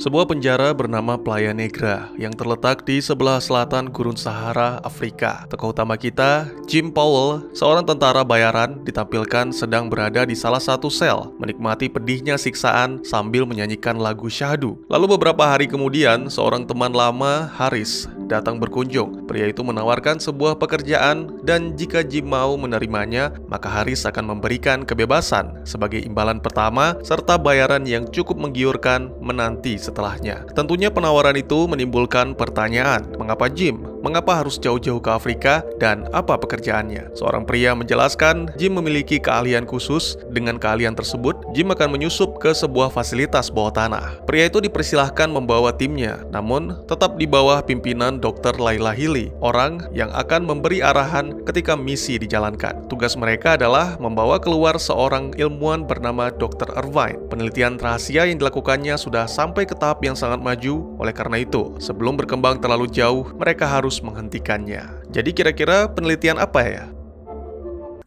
Sebuah penjara bernama Playa Negra yang terletak di sebelah selatan Gurun Sahara, Afrika. Tokoh utama kita, Jim Powell, seorang tentara bayaran, ditampilkan sedang berada di salah satu sel, menikmati pedihnya siksaan sambil menyanyikan lagu syahdu. Lalu beberapa hari kemudian, seorang teman lama, Haris, datang berkunjung. Pria itu menawarkan sebuah pekerjaan dan jika Jim mau menerimanya, maka Haris akan memberikan kebebasan sebagai imbalan pertama serta bayaran yang cukup menggiurkan menanti setelahnya. Tentunya penawaran itu menimbulkan pertanyaan, mengapa Jim? Mengapa harus jauh-jauh ke Afrika dan apa pekerjaannya? Seorang pria menjelaskan Jim memiliki keahlian khusus. Dengan keahlian tersebut, Jim akan menyusup ke sebuah fasilitas bawah tanah. Pria itu dipersilahkan membawa timnya, namun tetap di bawah pimpinan Dr. Laila Hili, orang yang akan memberi arahan ketika misi dijalankan. Tugas mereka adalah membawa keluar seorang ilmuwan bernama Dr. Irvine. Penelitian rahasia yang dilakukannya sudah sampai ke tahap yang sangat maju, oleh karena itu, sebelum berkembang terlalu jauh, mereka harus menghentikannya. Jadi kira-kira penelitian apa ya?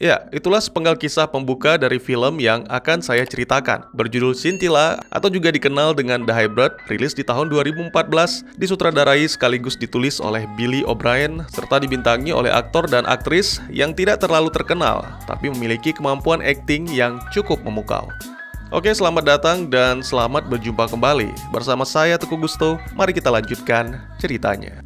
Ya, itulah sepenggal kisah pembuka dari film yang akan saya ceritakan. Berjudul Scintilla atau juga dikenal dengan The Hybrid, rilis di tahun 2014, disutradarai sekaligus ditulis oleh Billy O'Brien, serta dibintangi oleh aktor dan aktris yang tidak terlalu terkenal, tapi memiliki kemampuan akting yang cukup memukau. Oke, selamat datang dan selamat berjumpa kembali. Bersama saya Teguh Gusto, mari kita lanjutkan ceritanya.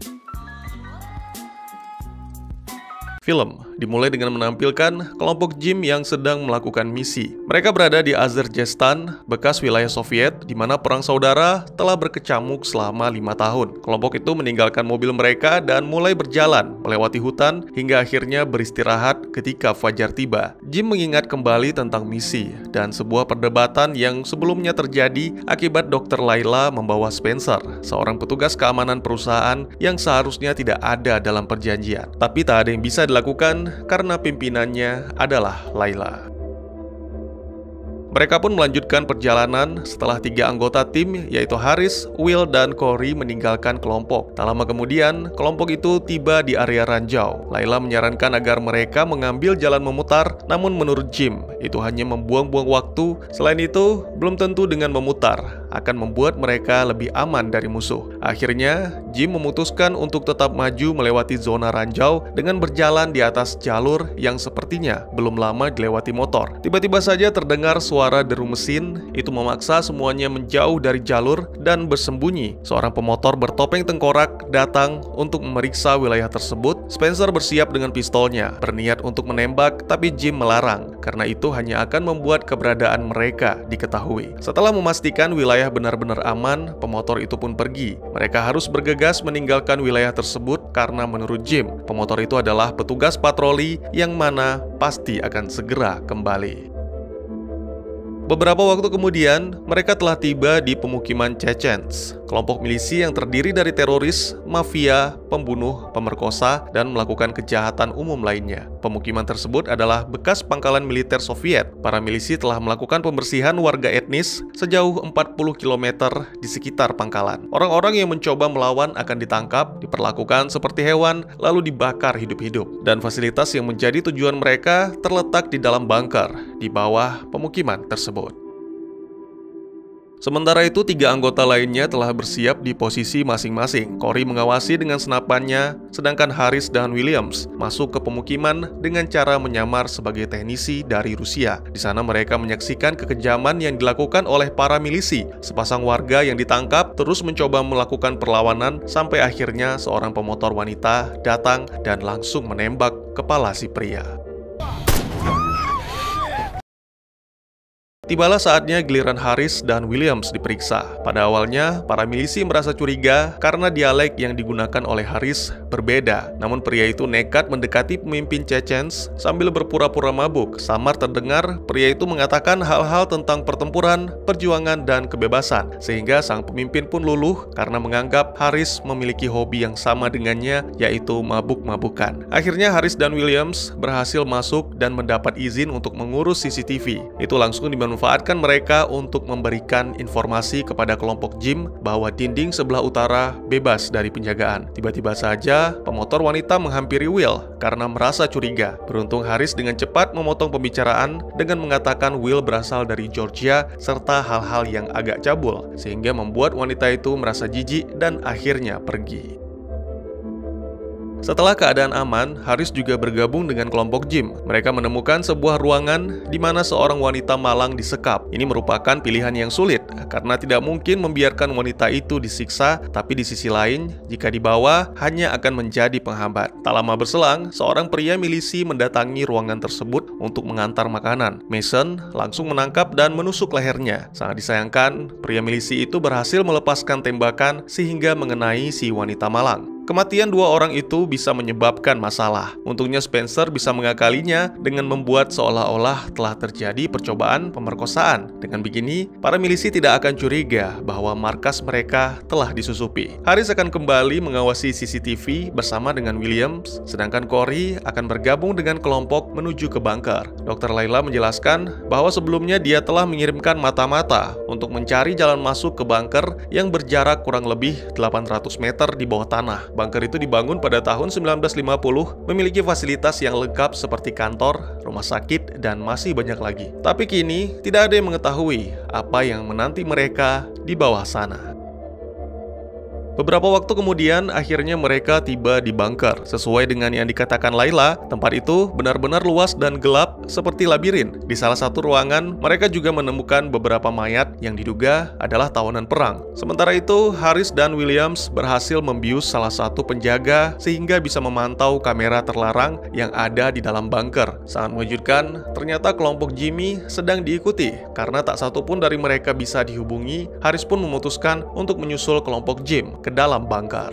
Film dimulai dengan menampilkan kelompok Jim yang sedang melakukan misi. Mereka berada di Azerbaijan, bekas wilayah Soviet, di mana perang saudara telah berkecamuk selama 5 tahun. Kelompok itu meninggalkan mobil mereka dan mulai berjalan melewati hutan hingga akhirnya beristirahat ketika fajar tiba. Jim mengingat kembali tentang misi dan sebuah perdebatan yang sebelumnya terjadi akibat Dr. Laila membawa Spencer, seorang petugas keamanan perusahaan yang seharusnya tidak ada dalam perjanjian. Tapi tak ada yang bisa dilakukan karena pimpinannya adalah Laila. Mereka pun melanjutkan perjalanan setelah 3 anggota tim yaitu Haris, Will, dan Corey meninggalkan kelompok. Tak lama kemudian, kelompok itu tiba di area ranjau. Laila menyarankan agar mereka mengambil jalan memutar, namun menurut Jim, itu hanya membuang-buang waktu. Selain itu, belum tentu dengan memutar akan membuat mereka lebih aman dari musuh. Akhirnya, Jim memutuskan untuk tetap maju melewati zona ranjau dengan berjalan di atas jalur yang sepertinya belum lama dilewati motor. Tiba-tiba saja terdengar suara deru mesin, itu memaksa semuanya menjauh dari jalur dan bersembunyi. Seorang pemotor bertopeng tengkorak datang untuk memeriksa wilayah tersebut. Spencer bersiap dengan pistolnya, berniat untuk menembak, tapi Jim melarang, karena itu hanya akan membuat keberadaan mereka diketahui. Setelah memastikan wilayah benar-benar aman, pemotor itu pun pergi. Mereka harus bergegas meninggalkan wilayah tersebut karena menurut Jim, pemotor itu adalah petugas patroli yang mana pasti akan segera kembali. Beberapa waktu kemudian, mereka telah tiba di pemukiman Chechens, kelompok milisi yang terdiri dari teroris, mafia, pembunuh, pemerkosa, dan melakukan kejahatan umum lainnya. Pemukiman tersebut adalah bekas pangkalan militer Soviet. Para milisi telah melakukan pembersihan warga etnis sejauh 40 km di sekitar pangkalan. Orang-orang yang mencoba melawan akan ditangkap, diperlakukan seperti hewan, lalu dibakar hidup-hidup. Dan fasilitas yang menjadi tujuan mereka terletak di dalam bunker, di bawah pemukiman tersebut. Sementara itu, 3 anggota lainnya telah bersiap di posisi masing-masing. Corey mengawasi dengan senapannya, sedangkan Haris dan Williams masuk ke pemukiman dengan cara menyamar sebagai teknisi dari Rusia. Di sana mereka menyaksikan kekejaman yang dilakukan oleh para milisi. Sepasang warga yang ditangkap terus mencoba melakukan perlawanan sampai akhirnya seorang pemotor wanita datang dan langsung menembak kepala si pria. Tibalah saatnya giliran Haris dan Williams diperiksa. Pada awalnya, para milisi merasa curiga karena dialek yang digunakan oleh Haris berbeda. Namun pria itu nekat mendekati pemimpin Chechens sambil berpura-pura mabuk. Samar terdengar pria itu mengatakan hal-hal tentang pertempuran, perjuangan, dan kebebasan. Sehingga sang pemimpin pun luluh karena menganggap Haris memiliki hobi yang sama dengannya, yaitu mabuk-mabukan. Akhirnya Haris dan Williams berhasil masuk dan mendapat izin untuk mengurus CCTV. Itu langsung dimanfaatkan memanfaatkan mereka untuk memberikan informasi kepada kelompok Jim bahwa dinding sebelah utara bebas dari penjagaan. Tiba-tiba saja, pemotor wanita menghampiri Will karena merasa curiga. Beruntung Haris dengan cepat memotong pembicaraan dengan mengatakan Will berasal dari Georgia serta hal-hal yang agak cabul, sehingga membuat wanita itu merasa jijik dan akhirnya pergi. Setelah keadaan aman, Haris juga bergabung dengan kelompok Jim. Mereka menemukan sebuah ruangan di mana seorang wanita malang disekap. Ini merupakan pilihan yang sulit, karena tidak mungkin membiarkan wanita itu disiksa, tapi di sisi lain, jika dibawa, hanya akan menjadi penghambat. Tak lama berselang, seorang pria milisi mendatangi ruangan tersebut untuk mengantar makanan. Mason langsung menangkap dan menusuk lehernya. Sangat disayangkan, pria milisi itu berhasil melepaskan tembakan sehingga mengenai si wanita malang. Kematian dua orang itu bisa menyebabkan masalah. Untungnya Spencer bisa mengakalinya dengan membuat seolah-olah telah terjadi percobaan pemerkosaan. Dengan begini, para milisi tidak akan curiga bahwa markas mereka telah disusupi. Haris akan kembali mengawasi CCTV bersama dengan Williams, sedangkan Corey akan bergabung dengan kelompok menuju ke bunker. Dr. Layla menjelaskan bahwa sebelumnya dia telah mengirimkan mata-mata untuk mencari jalan masuk ke bunker yang berjarak kurang lebih 800 meter di bawah tanah. Bunker itu dibangun pada tahun 1950, memiliki fasilitas yang lengkap seperti kantor, rumah sakit, dan masih banyak lagi. Tapi kini, tidak ada yang mengetahui apa yang menanti mereka di bawah sana. Beberapa waktu kemudian, akhirnya mereka tiba di bunker. Sesuai dengan yang dikatakan Layla, tempat itu benar-benar luas dan gelap seperti labirin. Di salah satu ruangan, mereka juga menemukan beberapa mayat yang diduga adalah tawanan perang. Sementara itu, Haris dan Williams berhasil membius salah satu penjaga sehingga bisa memantau kamera terlarang yang ada di dalam bunker. Sangat mengejutkan, ternyata kelompok Jimmy sedang diikuti. Karena tak satu pun dari mereka bisa dihubungi, Haris pun memutuskan untuk menyusul kelompok Jim ke dalam bunker.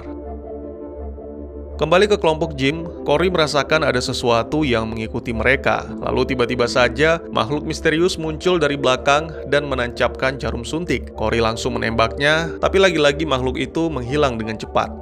Kembali ke kelompok Jim, Corey merasakan ada sesuatu yang mengikuti mereka. Lalu tiba-tiba saja, makhluk misterius muncul dari belakang dan menancapkan jarum suntik. Corey langsung menembaknya, tapi lagi-lagi makhluk itu menghilang dengan cepat.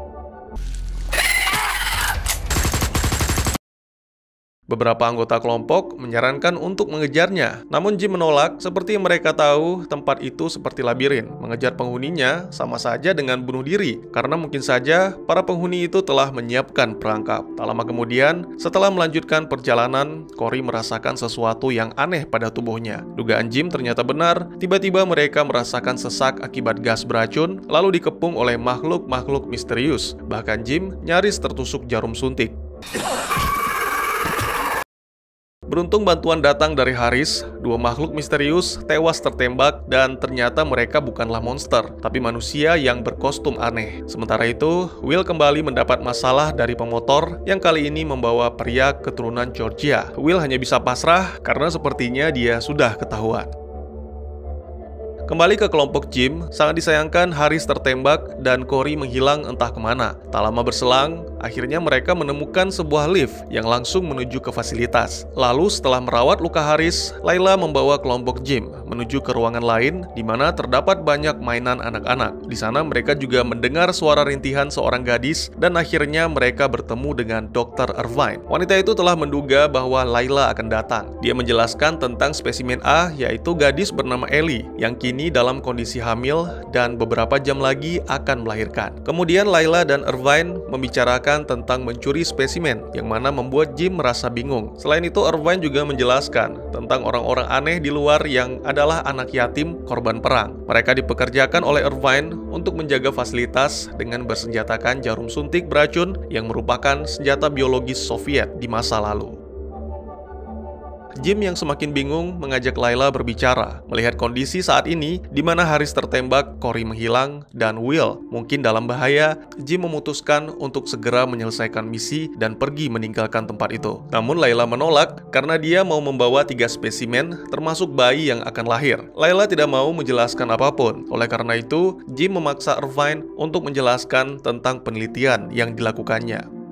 Beberapa anggota kelompok menyarankan untuk mengejarnya, namun Jim menolak seperti mereka tahu tempat itu seperti labirin. Mengejar penghuninya sama saja dengan bunuh diri, karena mungkin saja para penghuni itu telah menyiapkan perangkap. Tak lama kemudian, setelah melanjutkan perjalanan, Corey merasakan sesuatu yang aneh pada tubuhnya. Dugaan Jim ternyata benar, tiba-tiba mereka merasakan sesak akibat gas beracun, lalu dikepung oleh makhluk-makhluk misterius. Bahkan Jim nyaris tertusuk jarum suntik. Beruntung bantuan datang dari Haris, dua makhluk misterius tewas tertembak dan ternyata mereka bukanlah monster, tapi manusia yang berkostum aneh. Sementara itu, Will kembali mendapat masalah dari pemotor yang kali ini membawa pria keturunan Georgia. Will hanya bisa pasrah karena sepertinya dia sudah ketahuan. Kembali ke kelompok Jim, sangat disayangkan Haris tertembak dan Corey menghilang entah kemana. Tak lama berselang, akhirnya mereka menemukan sebuah lift yang langsung menuju ke fasilitas. Lalu setelah merawat luka Haris, Layla membawa kelompok Jim menuju ke ruangan lain di mana terdapat banyak mainan anak-anak. Di sana mereka juga mendengar suara rintihan seorang gadis dan akhirnya mereka bertemu dengan Dr. Irvine. Wanita itu telah menduga bahwa Layla akan datang. Dia menjelaskan tentang spesimen A, yaitu gadis bernama Ellie yang kini dalam kondisi hamil dan beberapa jam lagi akan melahirkan. Kemudian Layla dan Irvine membicarakan tentang mencuri spesimen, yang mana membuat Jim merasa bingung. Selain itu, Irvine juga menjelaskan tentang orang-orang aneh di luar yang adalah anak yatim korban perang. Mereka dipekerjakan oleh Irvine untuk menjaga fasilitas dengan bersenjatakan jarum suntik beracun yang merupakan senjata biologis Soviet di masa lalu. Jim yang semakin bingung mengajak Layla berbicara. Melihat kondisi saat ini, di mana Haris tertembak, Corey menghilang, dan Will mungkin dalam bahaya, Jim memutuskan untuk segera menyelesaikan misi dan pergi meninggalkan tempat itu. Namun Layla menolak karena dia mau membawa 3 spesimen, termasuk bayi yang akan lahir. Layla tidak mau menjelaskan apapun. Oleh karena itu, Jim memaksa Irvine untuk menjelaskan tentang penelitian yang dilakukannya.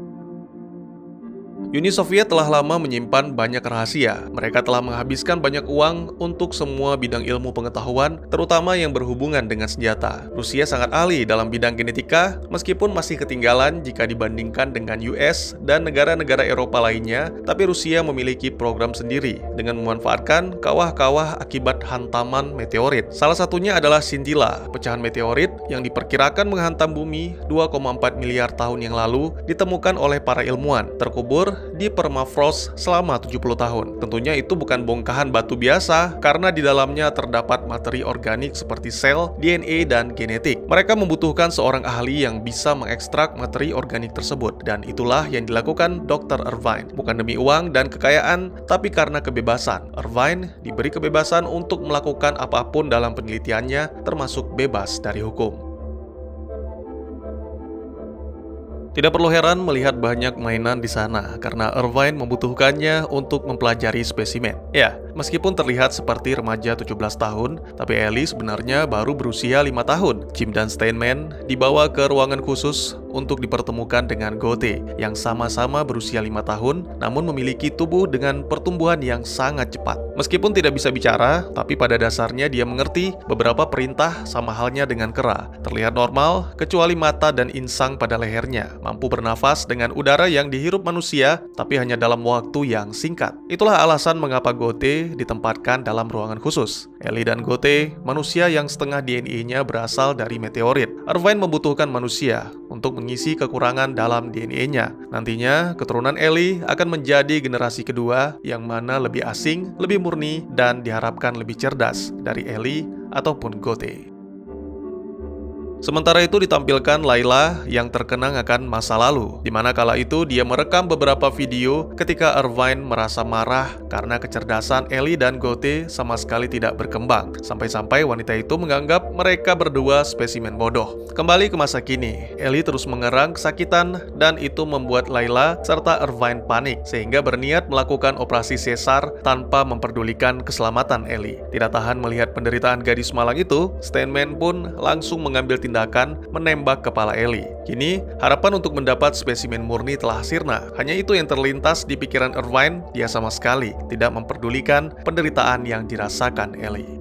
Uni Soviet telah lama menyimpan banyak rahasia. Mereka telah menghabiskan banyak uang untuk semua bidang ilmu pengetahuan, terutama yang berhubungan dengan senjata. Rusia sangat ahli dalam bidang genetika, meskipun masih ketinggalan jika dibandingkan dengan US dan negara-negara Eropa lainnya, tapi Rusia memiliki program sendiri dengan memanfaatkan kawah-kawah akibat hantaman meteorit. Salah satunya adalah Scintilla, pecahan meteorit yang diperkirakan menghantam bumi 2,4 miliar tahun yang lalu, ditemukan oleh para ilmuwan, terkubur di permafrost selama 70 tahun. Tentunya itu bukan bongkahan batu biasa, karena di dalamnya terdapat materi organik seperti sel, DNA, dan genetik. Mereka membutuhkan seorang ahli yang bisa mengekstrak materi organik tersebut, dan itulah yang dilakukan Dr. Irvine. Bukan demi uang dan kekayaan, tapi karena kebebasan. Irvine diberi kebebasan untuk melakukan apapun dalam penelitiannya, termasuk bebas dari hukum. Tidak perlu heran melihat banyak mainan di sana, karena Irvine membutuhkannya untuk mempelajari spesimen. Ya, meskipun terlihat seperti remaja 17 tahun, tapi Ellie sebenarnya baru berusia 5 tahun. Jim dan Steinman dibawa ke ruangan khusus untuk dipertemukan dengan Goethe, yang sama-sama berusia 5 tahun, namun memiliki tubuh dengan pertumbuhan yang sangat cepat. Meskipun tidak bisa bicara, tapi pada dasarnya dia mengerti beberapa perintah sama halnya dengan kera. Terlihat normal, kecuali mata dan insang pada lehernya. Mampu bernafas dengan udara yang dihirup manusia, tapi hanya dalam waktu yang singkat. Itulah alasan mengapa Goethe ditempatkan dalam ruangan khusus. Ellie dan Goethe, manusia yang setengah DNA-nya berasal dari meteorit. Irvine membutuhkan manusia untuk mengisi kekurangan dalam DNA-nya. Nantinya, keturunan Ellie akan menjadi generasi kedua yang mana lebih asing, lebih murni, dan diharapkan lebih cerdas dari Ellie ataupun Goethe. Sementara itu ditampilkan Layla yang terkenang akan masa lalu, di mana kala itu dia merekam beberapa video ketika Irvine merasa marah karena kecerdasan Ellie dan Goethe sama sekali tidak berkembang, sampai-sampai wanita itu menganggap mereka berdua spesimen bodoh. Kembali ke masa kini, Ellie terus mengerang kesakitan dan itu membuat Layla serta Irvine panik, sehingga berniat melakukan operasi sesar tanpa memperdulikan keselamatan Ellie. Tidak tahan melihat penderitaan gadis malang itu, Steinman pun langsung mengambil tindakan menembak kepala Ellie. Kini, harapan untuk mendapat spesimen murni telah sirna. Hanya itu yang terlintas di pikiran Irvine, dia sama sekali tidak memperdulikan penderitaan yang dirasakan Ellie.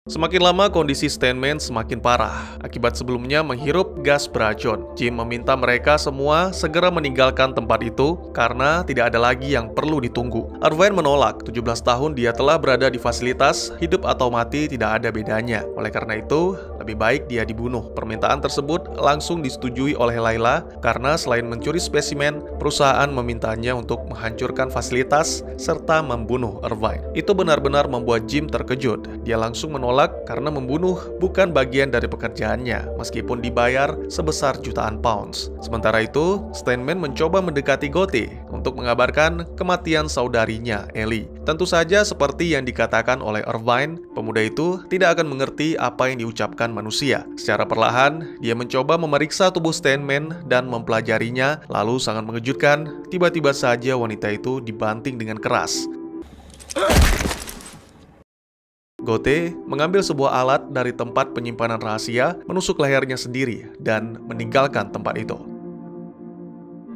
Semakin lama kondisi Steinman semakin parah akibat sebelumnya menghirup gas beracun. Jim meminta mereka semua segera meninggalkan tempat itu karena tidak ada lagi yang perlu ditunggu. Irvine menolak. 17 tahun dia telah berada di fasilitas, hidup atau mati tidak ada bedanya. Oleh karena itu, lebih baik dia dibunuh. Permintaan tersebut langsung disetujui oleh Layla karena selain mencuri spesimen, perusahaan memintanya untuk menghancurkan fasilitas serta membunuh Irvine. Itu benar-benar membuat Jim terkejut. Dia langsung menolak karena membunuh bukan bagian dari pekerjaannya, meskipun dibayar sebesar jutaan pounds. Sementara itu, Steinman mencoba mendekati Goethe untuk mengabarkan kematian saudarinya, Ellie. Tentu saja seperti yang dikatakan oleh Irvine, pemuda itu tidak akan mengerti apa yang diucapkan manusia. Secara perlahan, dia mencoba memeriksa tubuh Steinman dan mempelajarinya, lalu sangat mengejutkan, tiba-tiba saja wanita itu dibanting dengan keras. Goethe mengambil sebuah alat dari tempat penyimpanan rahasia, menusuk lehernya sendiri, dan meninggalkan tempat itu.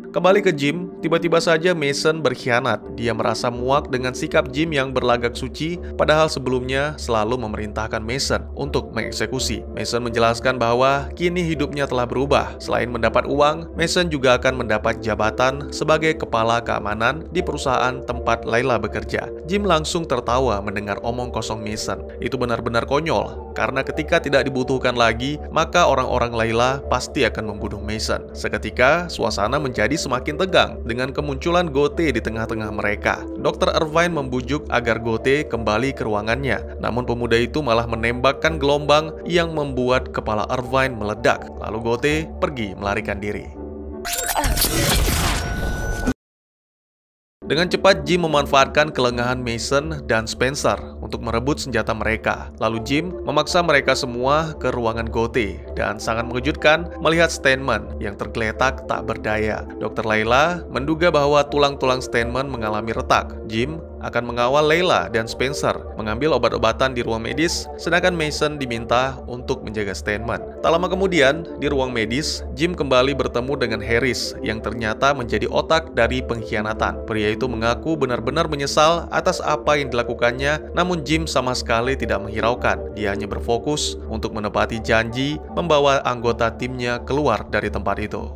Kembali ke Jim, tiba-tiba saja Mason berkhianat. Dia merasa muak dengan sikap Jim yang berlagak suci, padahal sebelumnya selalu memerintahkan Mason untuk mengeksekusi. Mason menjelaskan bahwa kini hidupnya telah berubah. Selain mendapat uang, Mason juga akan mendapat jabatan sebagai kepala keamanan di perusahaan tempat Layla bekerja. Jim langsung tertawa mendengar omong kosong Mason. Itu benar-benar konyol, karena ketika tidak dibutuhkan lagi, maka orang-orang Layla pasti akan membunuh Mason. Seketika, suasana menjadi semakin tegang dengan kemunculan Goethe di tengah-tengah mereka. Dr. Irvine membujuk agar Goethe kembali ke ruangannya, namun pemuda itu malah menembakkan gelombang yang membuat kepala Irvine meledak. Lalu Goethe pergi melarikan diri. Dengan cepat, Jim memanfaatkan kelengahan Mason dan Spencer untuk merebut senjata mereka. Lalu Jim memaksa mereka semua ke ruangan Gote, dan sangat mengejutkan melihat Steinman yang tergeletak tak berdaya. Dr. Layla menduga bahwa tulang-tulang Steinman mengalami retak. Jim akan mengawal Layla dan Spencer mengambil obat-obatan di ruang medis, sedangkan Mason diminta untuk menjaga Steinman. Tak lama kemudian, di ruang medis, Jim kembali bertemu dengan Harris yang ternyata menjadi otak dari pengkhianatan. Pria itu mengaku benar-benar menyesal atas apa yang dilakukannya, namun Jim sama sekali tidak menghiraukan. Dia hanya berfokus untuk menepati janji membawa anggota timnya keluar dari tempat itu.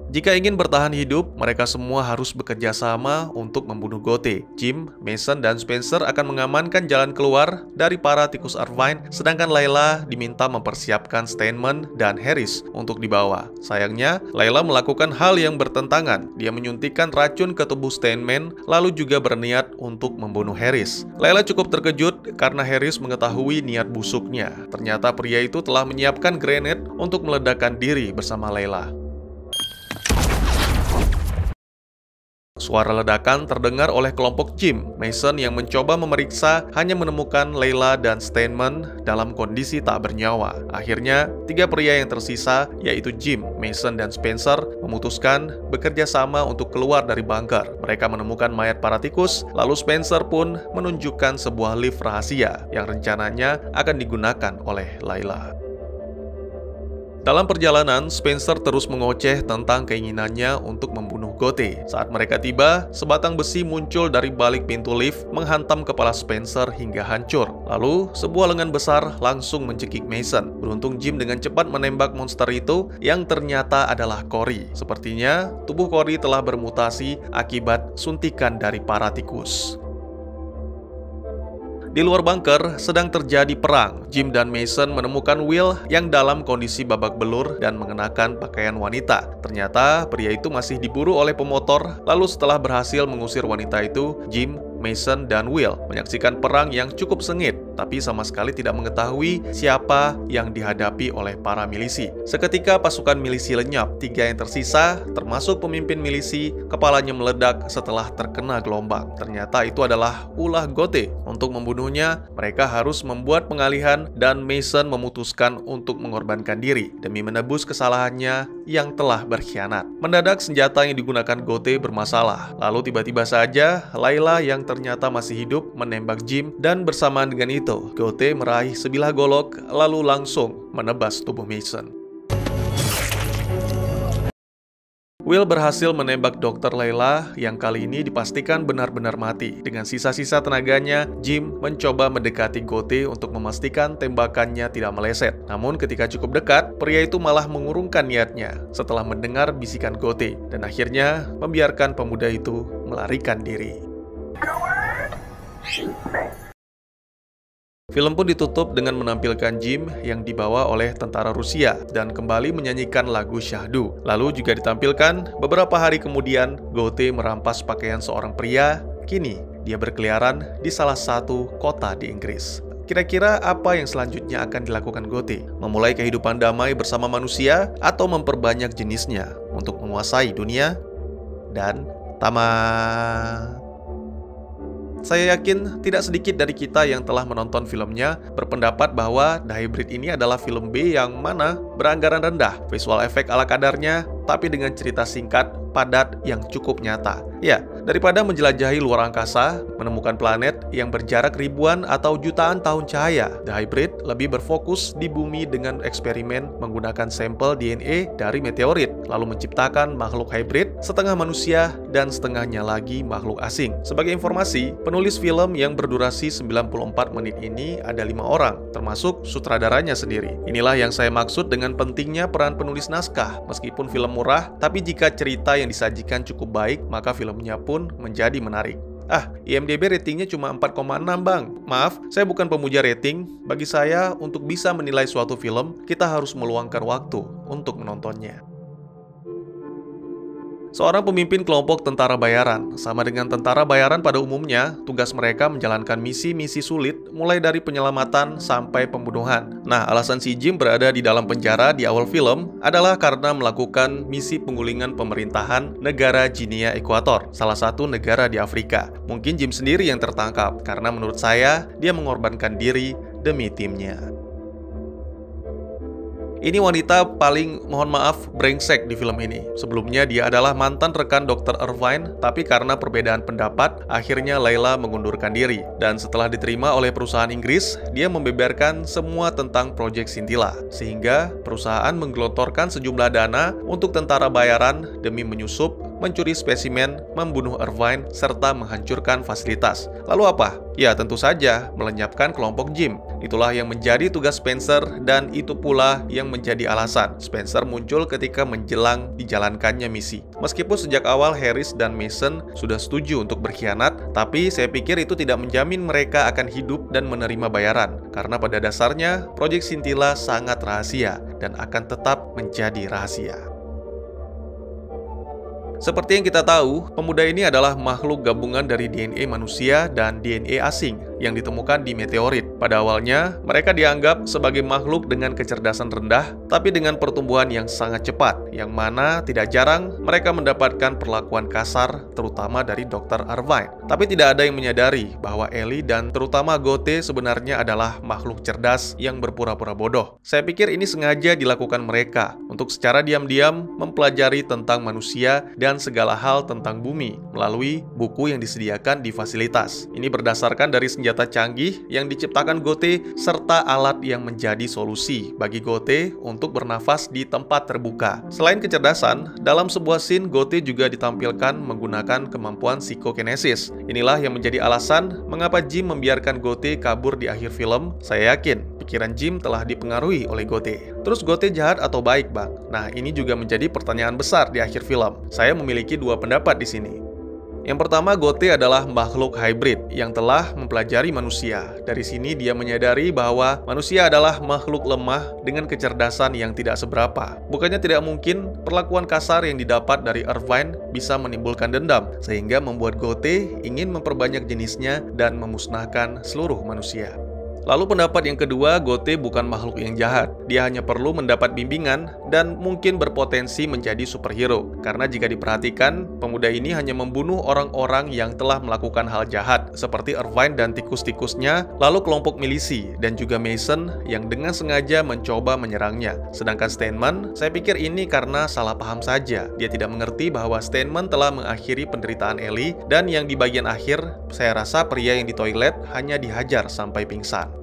Jika ingin bertahan hidup, mereka semua harus bekerja sama untuk membunuh Gote. Jim, Mason, dan Spencer akan mengamankan jalan keluar dari para tikus Irvine, sedangkan Layla diminta mempersiapkan Steinman dan Harris untuk dibawa. Sayangnya, Layla melakukan hal yang bertentangan. Dia menyuntikkan racun ke tubuh Steinman, lalu juga berniat untuk membunuh Harris. Layla cukup terkejut karena Harris mengetahui niat busuknya. Ternyata pria itu telah menyiapkan grenade untuk meledakkan diri bersama Layla. Suara ledakan terdengar oleh kelompok Jim. Mason yang mencoba memeriksa hanya menemukan Layla dan Steinman dalam kondisi tak bernyawa. Akhirnya, 3 pria yang tersisa, yaitu Jim, Mason, dan Spencer, memutuskan bekerja sama untuk keluar dari bunker. Mereka menemukan mayat para tikus, lalu Spencer pun menunjukkan sebuah lift rahasia yang rencananya akan digunakan oleh Layla. Dalam perjalanan, Spencer terus mengoceh tentang keinginannya untuk membunuh Gote. Saat mereka tiba, sebatang besi muncul dari balik pintu lift, menghantam kepala Spencer hingga hancur. Lalu, sebuah lengan besar langsung mencekik Mason. Beruntung Jim dengan cepat menembak monster itu, yang ternyata adalah Cory. Sepertinya, tubuh Cory telah bermutasi akibat suntikan dari para tikus. Di luar bunker, sedang terjadi perang. Jim dan Mason menemukan Will yang dalam kondisi babak belur dan mengenakan pakaian wanita. Ternyata, pria itu masih diburu oleh pemotor. Lalu setelah berhasil mengusir wanita itu, Jim, Mason, dan Will menyaksikan perang yang cukup sengit, tapi sama sekali tidak mengetahui siapa yang dihadapi oleh para milisi. Seketika pasukan milisi lenyap, 3 yang tersisa, termasuk pemimpin milisi, kepalanya meledak setelah terkena gelombang. Ternyata itu adalah ulah Gote. Untuk membunuhnya, mereka harus membuat pengalihan dan Mason memutuskan untuk mengorbankan diri demi menebus kesalahannya yang telah berkhianat. Mendadak senjata yang digunakan Gote bermasalah. Lalu tiba-tiba saja, Layla yang ternyata masih hidup menembak Jim, dan bersamaan dengan itu, Gote meraih sebilah golok lalu langsung menebas tubuh Mason. Will berhasil menembak Dr. Layla yang kali ini dipastikan benar-benar mati. Dengan sisa-sisa tenaganya, Jim mencoba mendekati Gote untuk memastikan tembakannya tidak meleset. Namun ketika cukup dekat, pria itu malah mengurungkan niatnya setelah mendengar bisikan Gote dan akhirnya membiarkan pemuda itu melarikan diri. Film pun ditutup dengan menampilkan Jim yang dibawa oleh tentara Rusia dan kembali menyanyikan lagu Syahdu. Lalu juga ditampilkan beberapa hari kemudian Gote merampas pakaian seorang pria. Kini dia berkeliaran di salah satu kota di Inggris. Kira-kira apa yang selanjutnya akan dilakukan Gote? Memulai kehidupan damai bersama manusia atau memperbanyak jenisnya untuk menguasai dunia? Dan tamat. Saya yakin tidak sedikit dari kita yang telah menonton filmnya berpendapat bahwa The Hybrid ini adalah film B yang mana beranggaran rendah, visual efek ala kadarnya, tapi dengan cerita singkat, padat, yang cukup nyata. Ya, daripada menjelajahi luar angkasa, menemukan planet yang berjarak ribuan atau jutaan tahun cahaya, The Hybrid lebih berfokus di bumi dengan eksperimen menggunakan sampel DNA dari meteorit, lalu menciptakan makhluk hybrid, setengah manusia dan setengahnya lagi makhluk asing. Sebagai informasi, penulis film yang berdurasi 94 menit ini ada 5 orang, termasuk sutradaranya sendiri. Inilah yang saya maksud dengan pentingnya peran penulis naskah. Meskipun film murah, tapi jika cerita yang disajikan cukup baik, maka filmnya pun menjadi menarik. IMDb ratingnya cuma 4,6 bang. Maaf, saya bukan pemuja rating. Bagi saya, untuk bisa menilai suatu film, kita harus meluangkan waktu untuk menontonnya. Seorang pemimpin kelompok tentara bayaran. Sama dengan tentara bayaran pada umumnya, tugas mereka menjalankan misi-misi sulit mulai dari penyelamatan sampai pembunuhan. Nah, alasan si Jim berada di dalam penjara di awal film adalah karena melakukan misi penggulingan pemerintahan negara Guinea Ekuator, salah satu negara di Afrika. Mungkin Jim sendiri yang tertangkap, karena menurut saya, dia mengorbankan diri demi timnya. Ini wanita paling, mohon maaf, brengsek di film ini. Sebelumnya dia adalah mantan rekan Dr. Irvine, tapi karena perbedaan pendapat, akhirnya Layla mengundurkan diri. Dan setelah diterima oleh perusahaan Inggris, dia membeberkan semua tentang proyek Scintilla. Sehingga perusahaan menggelontorkan sejumlah dana untuk tentara bayaran demi menyusup, mencuri spesimen, membunuh Irvine, serta menghancurkan fasilitas. Lalu apa? Ya, tentu saja melenyapkan kelompok Jim. Itulah yang menjadi tugas Spencer, dan itu pula yang menjadi alasan Spencer muncul ketika menjelang dijalankannya misi. Meskipun sejak awal Harris dan Mason sudah setuju untuk berkhianat, tapi saya pikir itu tidak menjamin mereka akan hidup dan menerima bayaran. Karena pada dasarnya, proyek Scintilla sangat rahasia dan akan tetap menjadi rahasia. Seperti yang kita tahu, pemuda ini adalah makhluk gabungan dari DNA manusia dan DNA asing yang ditemukan di meteorit. Pada awalnya, mereka dianggap sebagai makhluk dengan kecerdasan rendah, tapi dengan pertumbuhan yang sangat cepat, yang mana tidak jarang mereka mendapatkan perlakuan kasar, terutama dari Dr. Irvine. Tapi tidak ada yang menyadari bahwa Ellie dan terutama Goethe sebenarnya adalah makhluk cerdas yang berpura-pura bodoh. Saya pikir ini sengaja dilakukan mereka untuk secara diam-diam mempelajari tentang manusia dan segala hal tentang bumi melalui buku yang disediakan di fasilitas. Ini berdasarkan dari senjata canggih yang diciptakan Goethe serta alat yang menjadi solusi bagi Goethe untuk bernafas di tempat terbuka. Selain kecerdasan, dalam sebuah scene Goethe juga ditampilkan menggunakan kemampuan psikokinesis. Inilah yang menjadi alasan mengapa Jim membiarkan Goethe kabur di akhir film. Saya yakin pikiran Jim telah dipengaruhi oleh Goethe. Terus Goethe jahat atau baik, Bang? Nah, ini juga menjadi pertanyaan besar di akhir film. Saya memiliki dua pendapat di sini. Yang pertama, Goethe adalah makhluk hybrid yang telah mempelajari manusia. Dari sini dia menyadari bahwa manusia adalah makhluk lemah dengan kecerdasan yang tidak seberapa. Bukannya tidak mungkin perlakuan kasar yang didapat dari Irvine bisa menimbulkan dendam, sehingga membuat Goethe ingin memperbanyak jenisnya dan memusnahkan seluruh manusia. Lalu pendapat yang kedua, Goethe bukan makhluk yang jahat. Dia hanya perlu mendapat bimbingan dan mungkin berpotensi menjadi superhero. Karena jika diperhatikan, pemuda ini hanya membunuh orang-orang yang telah melakukan hal jahat, seperti Irvine dan tikus-tikusnya, lalu kelompok milisi, dan juga Mason yang dengan sengaja mencoba menyerangnya. Sedangkan Steinman, saya pikir ini karena salah paham saja. Dia tidak mengerti bahwa Steinman telah mengakhiri penderitaan Ellie, dan yang di bagian akhir, saya rasa pria yang di toilet hanya dihajar sampai pingsan.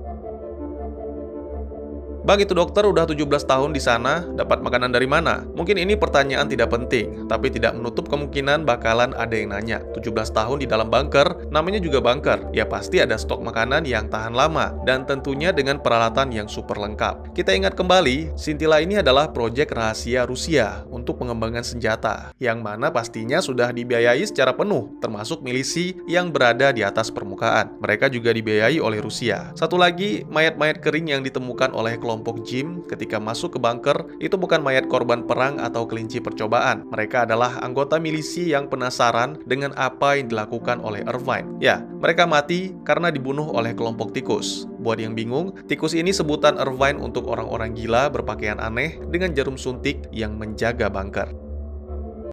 Bang, itu dokter udah 17 tahun di sana, dapat makanan dari mana? Mungkin ini pertanyaan tidak penting, tapi tidak menutup kemungkinan bakalan ada yang nanya. 17 tahun di dalam bunker, namanya juga bunker. Ya pasti ada stok makanan yang tahan lama, dan tentunya dengan peralatan yang super lengkap. Kita ingat kembali, Scintilla ini adalah proyek rahasia Rusia untuk pengembangan senjata, yang mana pastinya sudah dibiayai secara penuh, termasuk milisi yang berada di atas permukaan. Mereka juga dibiayai oleh Rusia. Satu lagi, mayat-mayat kering yang ditemukan oleh kelompok Jim ketika masuk ke bunker itu bukan mayat korban perang atau kelinci percobaan. Mereka adalah anggota milisi yang penasaran dengan apa yang dilakukan oleh Irvine. Ya, mereka mati karena dibunuh oleh kelompok tikus. Buat yang bingung, tikus ini sebutan Irvine untuk orang-orang gila berpakaian aneh dengan jarum suntik yang menjaga bunker.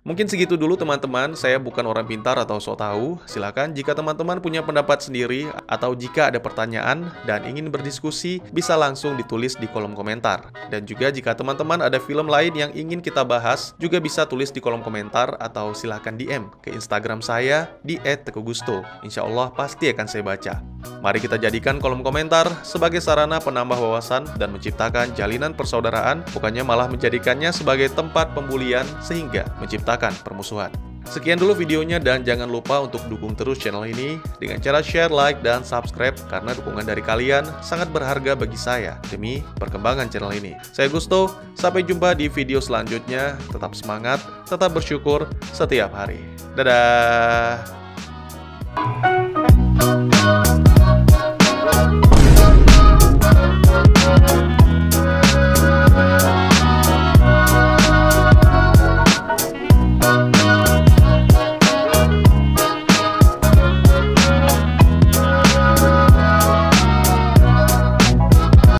Mungkin segitu dulu teman-teman, saya bukan orang pintar atau sok tahu. Silakan jika teman-teman punya pendapat sendiri atau jika ada pertanyaan dan ingin berdiskusi, bisa langsung ditulis di kolom komentar. Dan juga jika teman-teman ada film lain yang ingin kita bahas, juga bisa tulis di kolom komentar atau silakan DM ke Instagram saya di @tegugusto. Insya Allah pasti akan saya baca. Mari kita jadikan kolom komentar sebagai sarana penambah wawasan dan menciptakan jalinan persaudaraan, bukannya malah menjadikannya sebagai tempat pembulian sehingga menciptakan permusuhan. Sekian dulu videonya dan jangan lupa untuk dukung terus channel ini dengan cara share, like, dan subscribe karena dukungan dari kalian sangat berharga bagi saya demi perkembangan channel ini. Saya Gusto, sampai jumpa di video selanjutnya. Tetap semangat, tetap bersyukur setiap hari. Dadah!